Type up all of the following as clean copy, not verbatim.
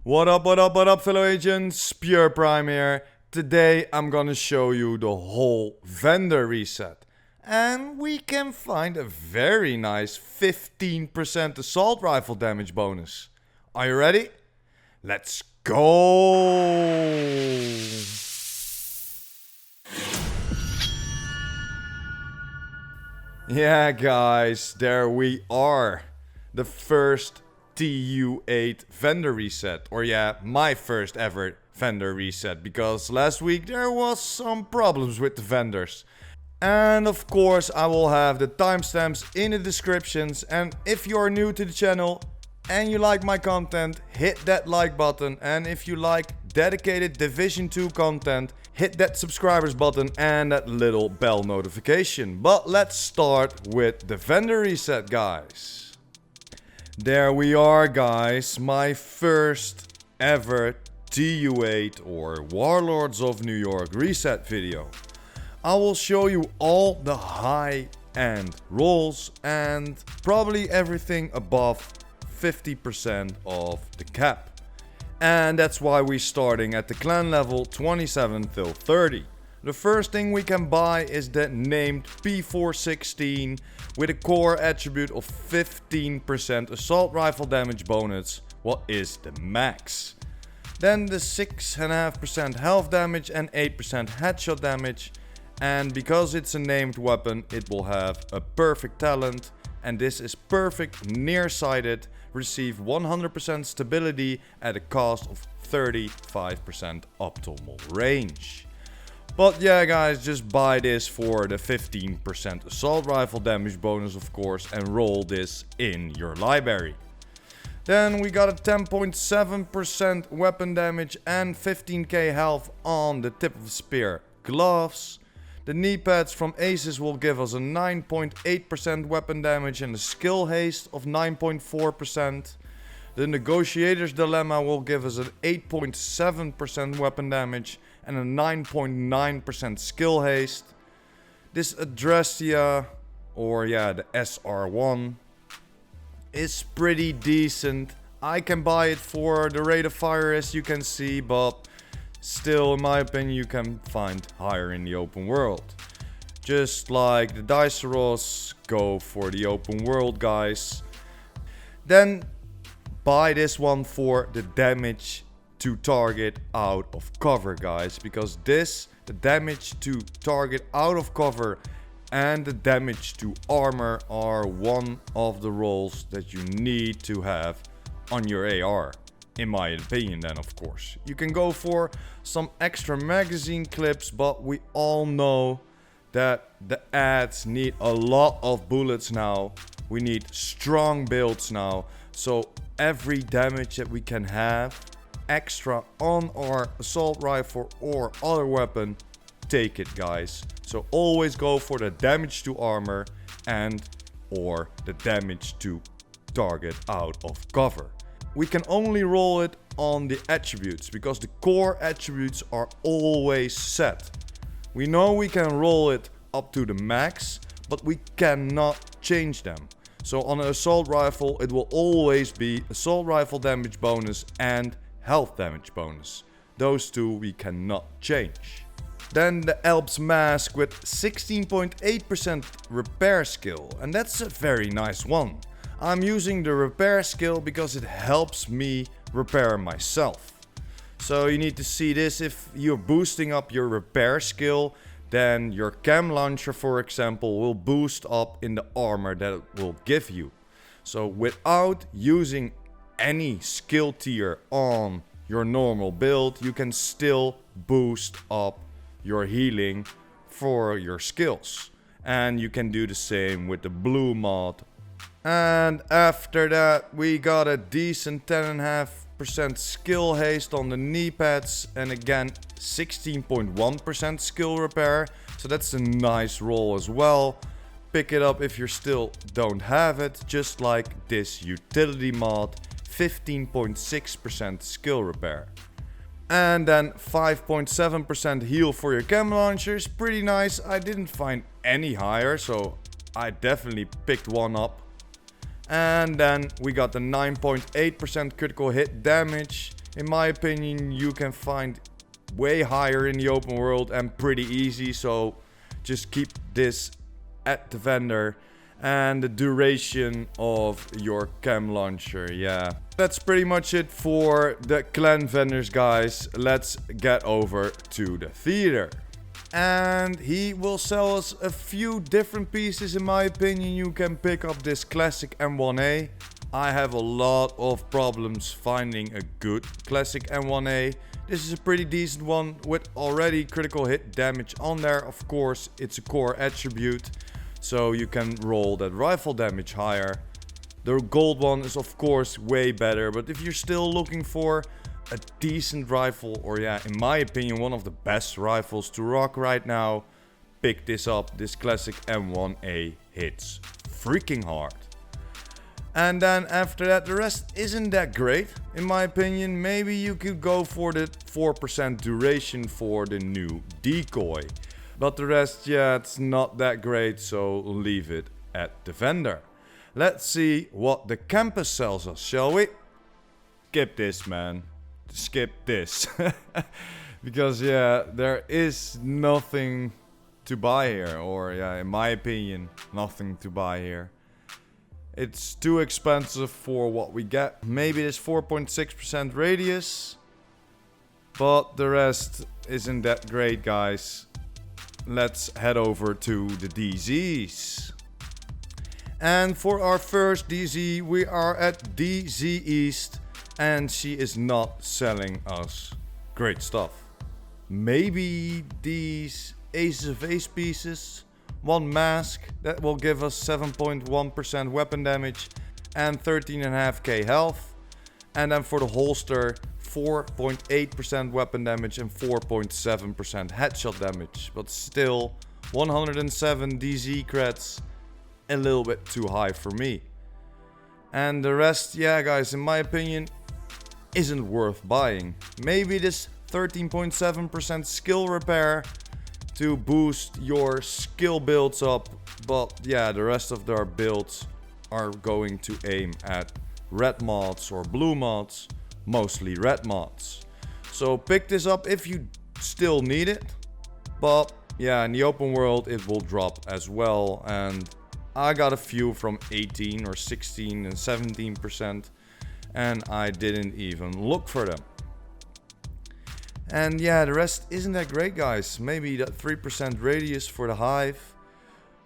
What up, fellow agents? Pure Prime here. Today I'm gonna show you the whole Vender reset. And we can find a very nice 15% assault rifle damage bonus. Are you ready? Let's go! Yeah, guys, there we are. The first TU8 Vender reset. Or yeah, my first ever Vender reset. Because last week there was some problems with the vendors. And of course I will have the timestamps in the descriptions. And if you are new to the channel and you like my content, hit that like button. And if you like dedicated Division 2 content, hit that subscribers button and that little bell notification. But let's start with the Vender reset, guys. There we are, guys. My first ever TU8 or Warlords of New York reset video. I will show you all the high-end rolls and probably everything above 50% of the cap. And that's why we're starting at the clan level 27 till 30. The first thing we can buy is the named P416 with a core attribute of 15% assault rifle damage bonus, what is the max. Then the 6.5% health damage and 8% headshot damage. And because it's a named weapon, it will have a perfect talent. And this is perfect nearsighted. Receive 100% stability at a cost of 35% optimal range. But yeah, guys, just buy this for the 15% assault rifle damage bonus, of course, and roll this in your library. Then we got a 10.7% weapon damage and 15k health on the tip of the spear gloves. The knee pads from Aces will give us a 9.8% weapon damage and a skill haste of 9.4%. The Negotiator's Dilemma will give us an 8.7% weapon damage and a 9.9% skill haste. This Adrestia, or yeah, the SR1, is pretty decent. I can buy it for the rate of fire, as you can see, but still, in my opinion, you can find higher in the open world. Just like the Diceros, go for the open world, guys. Then buy this one for the damage to target out of cover, guys. Because the damage to target out of cover and the damage to armor are one of the rolls that you need to have on your AR. In my opinion, then, of course. You can go for some extra magazine clips, but we all know that the ads need a lot of bullets now. We need strong builds now. So every damage that we can have extra on our assault rifle or other weapon, take it, guys. So always go for the damage to armor and or the damage to target out of cover. We can only roll it on the attributes because the core attributes are always set. We know we can roll it up to the max, but we cannot change them. So on an assault rifle, it will always be assault rifle damage bonus and health damage bonus. Those two we cannot change. Then the Alps mask with 16.8% repair skill, and that's a very nice one. I'm using the repair skill because it helps me repair myself. So you need to see this. If you're boosting up your repair skill, then your cam launcher, for example, will boost up in the armor that it will give you. So without using any skill tier on your normal build, you can still boost up your healing for your skills. And you can do the same with the blue mod. And after that, we got a decent 10.5% skill haste on the knee pads. And again, 16.1% skill repair. So that's a nice roll as well. Pick it up if you still don't have it. Just like this utility mod, 15.6% skill repair. And then 5.7% heal for your cam launchers. Pretty nice. I didn't find any higher, so I definitely picked one up. And then we got the 9.8% critical hit damage. In my opinion, you can find way higher in the open world and pretty easy. So just keep this at the vendor. And the duration of your chem launcher, yeah. That's pretty much it for the clan vendors, guys. Let's get over to the theater. And he will sell us a few different pieces. In my opinion, you can pick up this classic M1A. I have a lot of problems finding a good classic M1A. This is a pretty decent one with already critical hit damage on there. Of course, it's a core attribute, so you can roll that rifle damage higher. The gold one is of course way better, but if you're still looking for a decent rifle, or yeah, in my opinion, one of the best rifles to rock right now, pick this up. This classic M1A hits freaking hard. And then after that, the rest isn't that great, in my opinion. Maybe you could go for the 4% duration for the new decoy. But the rest, yeah, it's not that great, so leave it at the vendor. Let's see what the campus sells us, shall we? Skip this, man. Skip this. Because, yeah, there is nothing to buy here. Or, yeah, in my opinion, nothing to buy here. It's too expensive for what we get. Maybe this 4.6% radius. But the rest isn't that great, guys. Let's head over to the DZs. And for our first DZ, we are at DZ East. And she is not selling us great stuff. Maybe these Aces of Ace pieces. One mask that will give us 7.1% weapon damage and 13.5k health. And then for the holster, 4.8% weapon damage and 4.7% headshot damage. But still, 107 DZ creds, a little bit too high for me. And the rest, yeah guys, in my opinion, isn't worth buying. Maybe this 13.7% skill repair to boost your skill builds up, but yeah, the rest of their builds are going to aim at red mods or blue mods, mostly red mods. So pick this up if you still need it, but yeah, in the open world it will drop as well, and I got a few from 18 or 16 and 17%, and I didn't even look for them. And yeah, the rest isn't that great, guys. Maybe that 3% radius for the hive.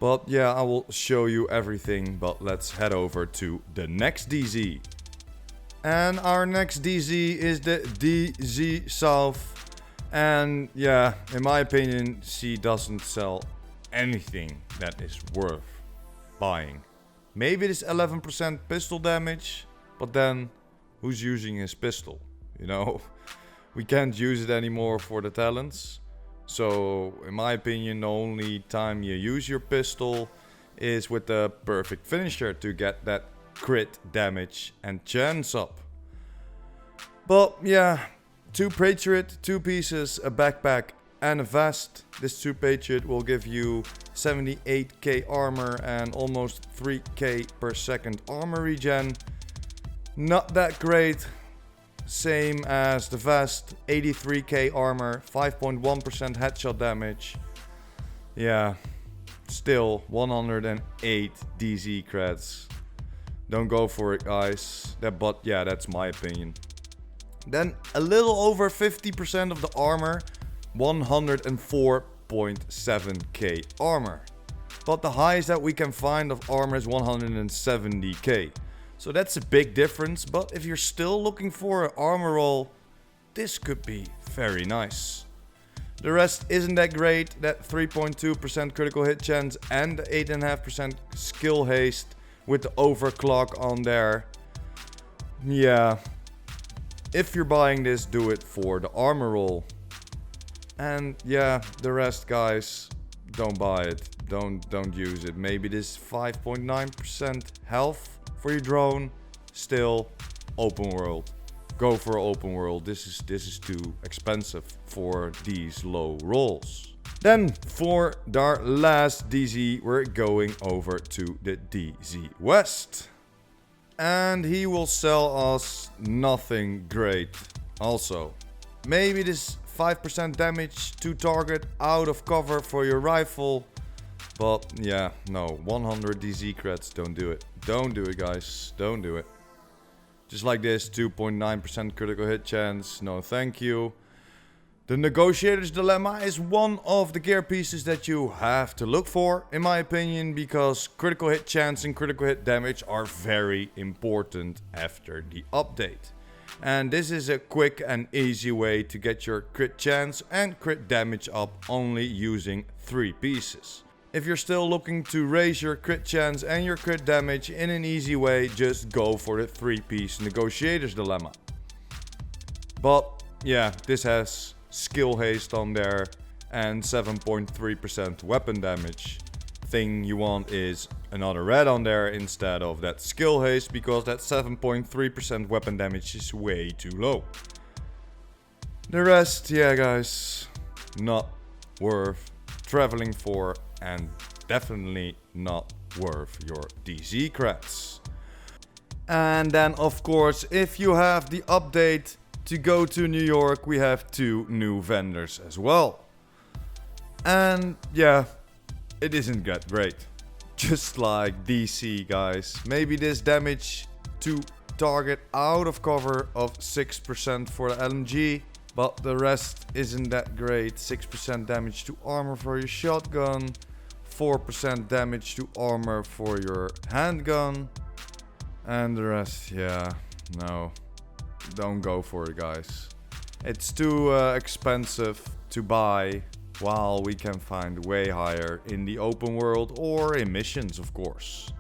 But yeah, I will show you everything. But let's head over to the next DZ. And our next DZ is the DZ South. And yeah, in my opinion, she doesn't sell anything that is worth buying. Maybe this 11% pistol damage. But then, who's using his pistol? You know? We can't use it anymore for the talents. So, in my opinion, the only time you use your pistol is with the perfect finisher to get that crit damage and chance up. But yeah, 2 Patriot, 2 pieces, a backpack and a vest. This 2 Patriot will give you 78k armor and almost 3k per second armor regen. Not that great. Same as the vest, 83k armor, 5.1% headshot damage. Yeah, still 108 DZ creds. Don't go for it, guys. But yeah, that's my opinion. Then a little over 50% of the armor, 104.7k armor. But the highest that we can find of armor is 170k. So that's a big difference, but if you're still looking for an armor roll, this could be very nice. The rest isn't that great, that 3.2% critical hit chance and 8.5% skill haste with the overclock on there. Yeah, if you're buying this, do it for the armor roll. And yeah, the rest, guys, don't buy it, don't use it. Maybe this 5.9% health for your drone, still open world. Go for open world. This is too expensive for these low rolls. Then for our last DZ, we're going over to the DZ West. And he will sell us nothing great. Also, maybe this 5% damage to target out of cover for your rifle. But yeah, no, 100 DZ crits, don't do it. Don't do it, guys, don't do it. Just like this, 2.9% critical hit chance, no thank you. The Negotiator's Dilemma is one of the gear pieces that you have to look for, in my opinion, because critical hit chance and critical hit damage are very important after the update. And this is a quick and easy way to get your crit chance and crit damage up only using 3 pieces. If you're still looking to raise your crit chance and your crit damage in an easy way, just go for the 3-piece Negotiator's Dilemma. But yeah, this has skill haste on there and 7.3% weapon damage. Thing you want is another red on there instead of that skill haste, because that 7.3% weapon damage is way too low. The rest, yeah guys, not worth traveling for and definitely not worth your DZ crats. And then of course, if you have the update to go to New York, we have 2 new vendors as well. And yeah, it isn't that great. Just like DC, guys. Maybe this damage to target out of cover of 6% for the LMG, but the rest isn't that great. 6% damage to armor for your shotgun, 4% damage to armor for your handgun, and the rest, yeah, no. Don't go for it, guys. It's too expensive to buy, while we can find way higher in the open world or in missions, of course.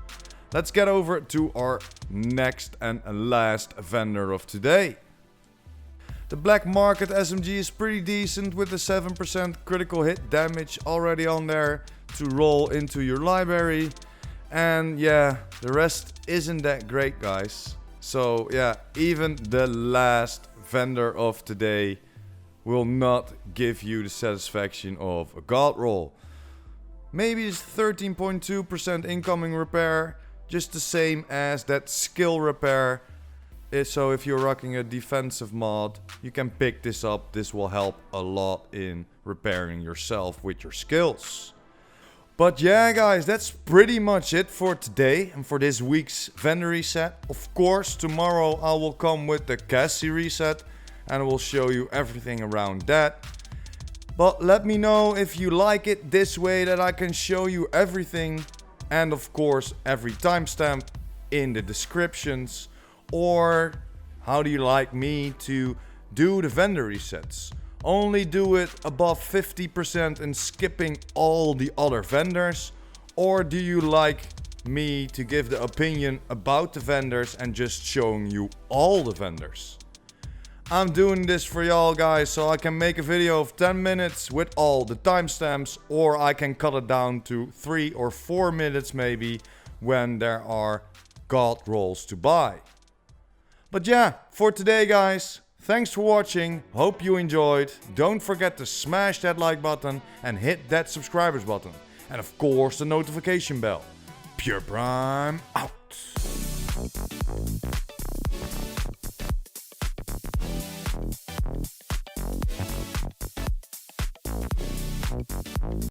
Let's get over to our next and last vendor of today. The black market SMG is pretty decent with the 7% critical hit damage already on there to roll into your library. And yeah, the rest isn't that great, guys. So yeah, even the last vendor of today will not give you the satisfaction of a god roll. Maybe it's 13.2% incoming repair, just the same as that skill repair. So if you're rocking a defensive mod, you can pick this up. This will help a lot in repairing yourself with your skills. But yeah guys, that's pretty much it for today and for this week's vendor reset. Of course, tomorrow I will come with the Cassie reset and I will show you everything around that. But let me know if you like it this way, that I can show you everything. And of course, every timestamp in the descriptions. Or how do you like me to do the vendor resets? Only do it above 50% and skipping all the other vendors? Or do you like me to give the opinion about the vendors and just showing you all the vendors? I'm doing this for y'all guys, so I can make a video of 10 minutes with all the timestamps, or I can cut it down to 3 or 4 minutes maybe when there are god rolls to buy. But yeah, for today guys, thanks for watching, hope you enjoyed. Don't forget to smash that like button and hit that subscribers button. And of course the notification bell. Pure Prime out.